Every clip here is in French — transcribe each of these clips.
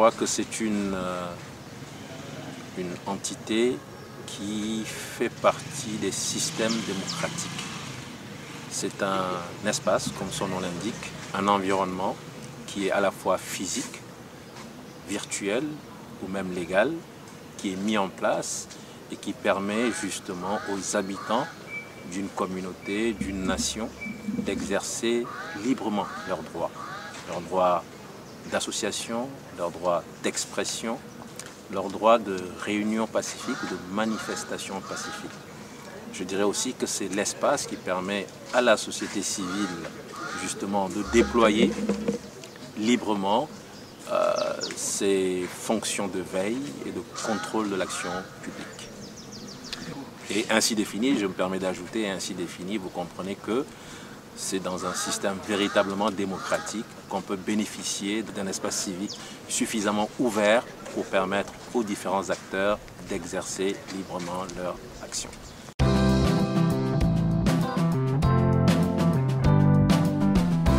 crois que c'est une entité qui fait partie des systèmes démocratiques. C'est un espace, comme son nom l'indique, un environnement qui est à la fois physique, virtuel ou même légal, qui est mis en place et qui permet justement aux habitants d'une communauté, d'une nation, d'exercer librement leurs droits d'association, leurs droits d'expression, leurs droits de réunion pacifique ou de manifestation pacifique. Je dirais aussi que c'est l'espace qui permet à la société civile justement de déployer librement ses fonctions de veille et de contrôle de l'action publique. Et ainsi défini, je me permets d'ajouter, ainsi défini, vous comprenez que c'est dans un système véritablement démocratique qu'on peut bénéficier d'un espace civique suffisamment ouvert pour permettre aux différents acteurs d'exercer librement leur action.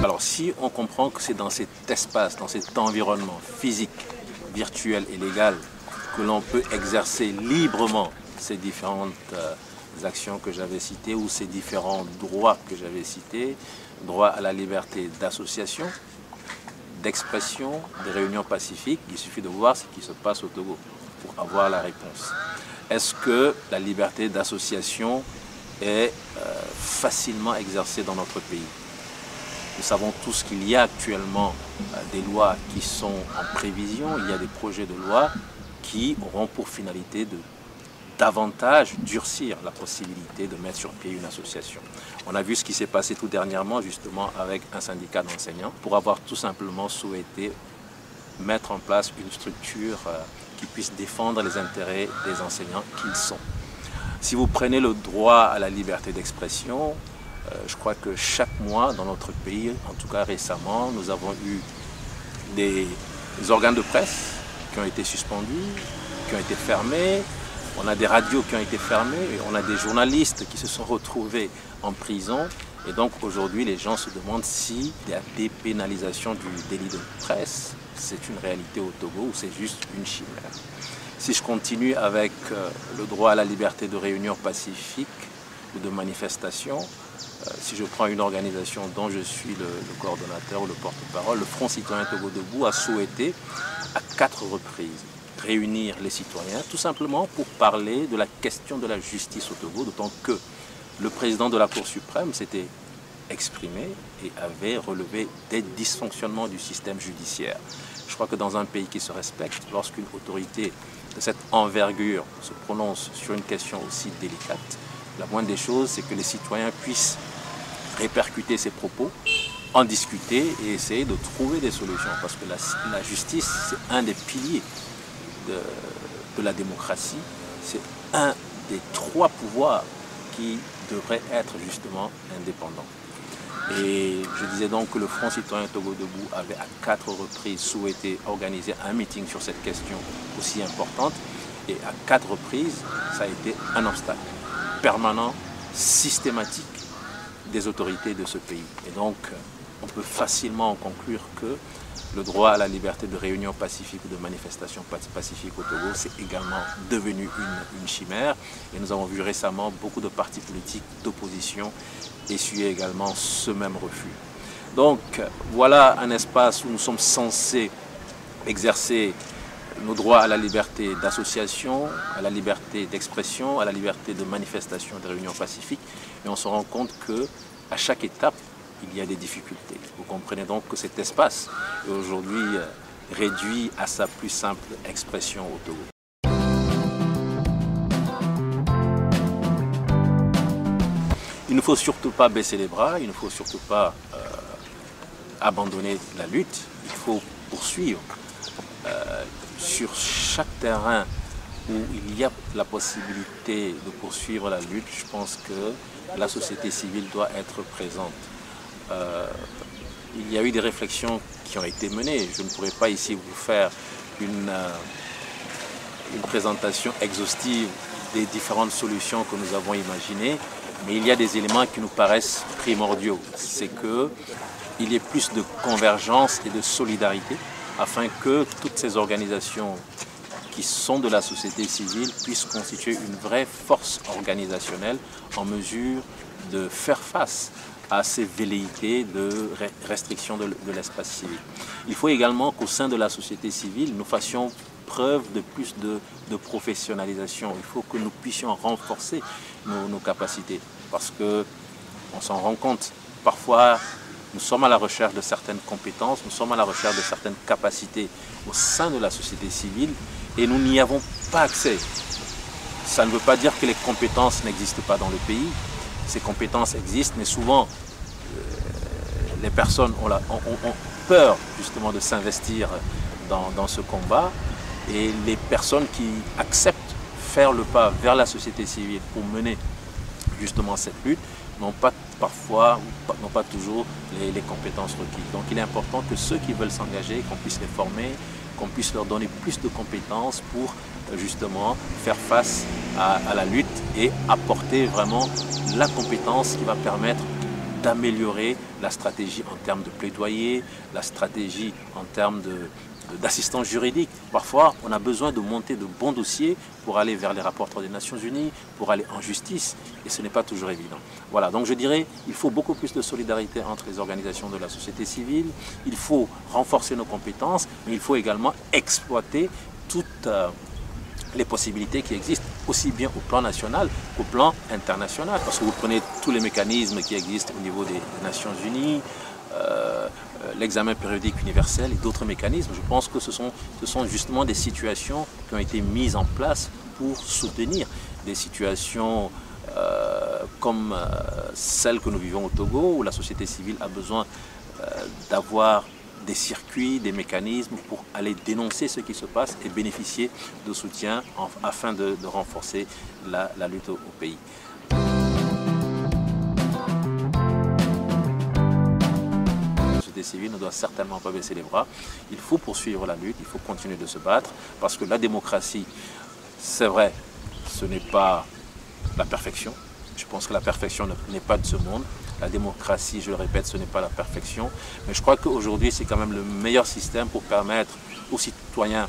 Alors si on comprend que c'est dans cet espace, dans cet environnement physique, virtuel et légal que l'on peut exercer librement ces différentes actions que j'avais citées ou ces différents droits que j'avais cités, droit à la liberté d'association, d'expression, de réunion pacifique, il suffit de voir ce qui se passe au Togo pour avoir la réponse. Est-ce que la liberté d'association est facilement exercée dans notre pays? Nous savons tous qu'il y a actuellement des lois qui sont en prévision, il y a des projets de loi qui auront pour finalité de davantage durcir la possibilité de mettre sur pied une association. On a vu ce qui s'est passé tout dernièrement justement avec un syndicat d'enseignants pour avoir tout simplement souhaité mettre en place une structure qui puisse défendre les intérêts des enseignants qu'ils sont. Si vous prenez le droit à la liberté d'expression, je crois que chaque mois dans notre pays, en tout cas récemment, nous avons eu des organes de presse qui ont été suspendus, qui ont été fermés. On a des radios qui ont été fermées, et on a des journalistes qui se sont retrouvés en prison. Et donc aujourd'hui, les gens se demandent si la dépénalisation du délit de presse, c'est une réalité au Togo ou c'est juste une chimère. Si je continue avec le droit à la liberté de réunion pacifique ou de manifestation, si je prends une organisation dont je suis le coordonnateur ou le porte-parole, le Front citoyen Togo Debout a souhaité à 4 reprises réunir les citoyens, tout simplement pour parler de la question de la justice au Togo, d'autant que le président de la Cour suprême s'était exprimé et avait relevé des dysfonctionnements du système judiciaire. Je crois que dans un pays qui se respecte, lorsqu'une autorité de cette envergure se prononce sur une question aussi délicate, la moindre des choses, c'est que les citoyens puissent répercuter ces propos, en discuter et essayer de trouver des solutions. Parce que la justice, c'est un des piliers de la démocratie. C'est un des 3 pouvoirs qui devraient être justement indépendants. Et je disais donc que le Front citoyen Togo Debout avait à 4 reprises souhaité organiser un meeting sur cette question aussi importante. Et à 4 reprises, ça a été un obstacle permanent, systématique des autorités de ce pays. Et donc, on peut facilement en conclure que le droit à la liberté de réunion pacifique ou de manifestation pacifique au Togo, c'est également devenu une chimère. Et nous avons vu récemment beaucoup de partis politiques d'opposition essuyer également ce même refus. Donc, voilà un espace où nous sommes censés exercer nos droits à la liberté d'association, à la liberté d'expression, à la liberté de manifestation et de réunion pacifique. Et on se rend compte qu'à chaque étape, il y a des difficultés. Vous comprenez donc que cet espace est aujourd'hui réduit à sa plus simple expression au Togo. Il ne faut surtout pas baisser les bras, il ne faut surtout pas abandonner la lutte, il faut poursuivre sur chaque terrain où il y a la possibilité de poursuivre la lutte. Je pense que la société civile doit être présente. Il y a eu des réflexions qui ont été menées. Je ne pourrais pas ici vous faire une présentation exhaustive des différentes solutions que nous avons imaginées, mais il y a des éléments qui nous paraissent primordiaux. C'est qu'il y ait plus de convergence et de solidarité afin que toutes ces organisations qui sont de la société civile puissent constituer une vraie force organisationnelle en mesure de faire face à ces velléités de restriction de l'espace civique. Il faut également qu'au sein de la société civile, nous fassions preuve de plus de professionnalisation. Il faut que nous puissions renforcer nos capacités parce qu'on s'en rend compte. Parfois, nous sommes à la recherche de certaines compétences, nous sommes à la recherche de certaines capacités au sein de la société civile et nous n'y avons pas accès. Ça ne veut pas dire que les compétences n'existent pas dans le pays. Ces compétences existent, mais souvent, les personnes ont peur justement de s'investir dans ce combat. Et les personnes qui acceptent faire le pas vers la société civile pour mener justement cette lutte n'ont pas parfois, n'ont pas toujours les compétences requises. Donc il est important que ceux qui veulent s'engager, qu'on puisse les former, qu'on puisse leur donner plus de compétences pour justement faire face à la lutte et apporter vraiment la compétence qui va permettre d'améliorer la stratégie en termes de plaidoyer, la stratégie en termes d'assistance juridique. Parfois, on a besoin de monter de bons dossiers pour aller vers les rapporteurs des Nations Unies, pour aller en justice, et ce n'est pas toujours évident. Voilà, donc je dirais, il faut beaucoup plus de solidarité entre les organisations de la société civile, il faut renforcer nos compétences, mais il faut également exploiter toutes les possibilités qui existent, aussi bien au plan national qu'au plan international. Parce que vous prenez tous les mécanismes qui existent au niveau des Nations Unies, l'examen périodique universel et d'autres mécanismes. Je pense que ce sont justement des situations qui ont été mises en place pour soutenir des situations comme celle que nous vivons au Togo, où la société civile a besoin d'avoir des circuits, des mécanismes pour aller dénoncer ce qui se passe et bénéficier de soutien afin de renforcer la lutte au pays. La société civile ne doit certainement pas baisser les bras. Il faut poursuivre la lutte, il faut continuer de se battre parce que la démocratie, c'est vrai, ce n'est pas la perfection. Je pense que la perfection n'est pas de ce monde. La démocratie, je le répète, ce n'est pas la perfection. Mais je crois qu'aujourd'hui, c'est quand même le meilleur système pour permettre aux citoyens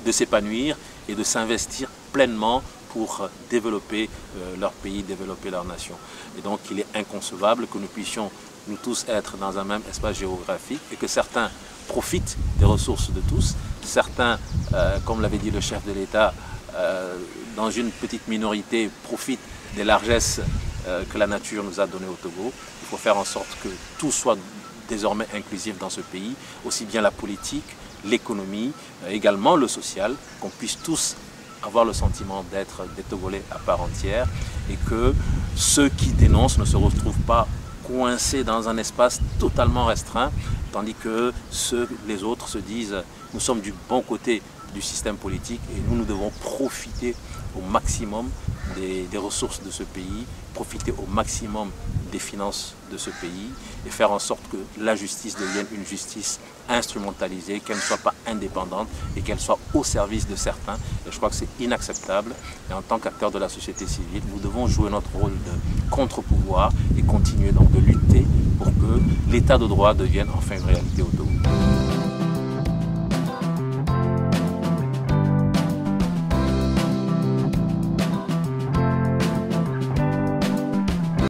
de s'épanouir et de s'investir pleinement pour développer leur pays, développer leur nation. Et donc, il est inconcevable que nous puissions, nous tous, être dans un même espace géographique et que certains profitent des ressources de tous. Certains, comme l'avait dit le chef de l'État, dans une petite minorité, profitent des largesses que la nature nous a données au Togo. Il faut faire en sorte que tout soit désormais inclusif dans ce pays, aussi bien la politique, l'économie, également le social, qu'on puisse tous avoir le sentiment d'être des Togolais à part entière et que ceux qui dénoncent ne se retrouvent pas coincés dans un espace totalement restreint, tandis que les autres se disent « nous sommes du bon côté du système politique et nous devons profiter au maximum des ressources de ce pays, profiter au maximum des finances de ce pays et faire en sorte que la justice devienne une justice instrumentalisée, qu'elle ne soit pas indépendante et qu'elle soit au service de certains. Et je crois que c'est inacceptable. Et en tant qu'acteurs de la société civile, nous devons jouer notre rôle de contre-pouvoir et continuer donc de lutter pour que l'état de droit devienne enfin une réalité au Togo.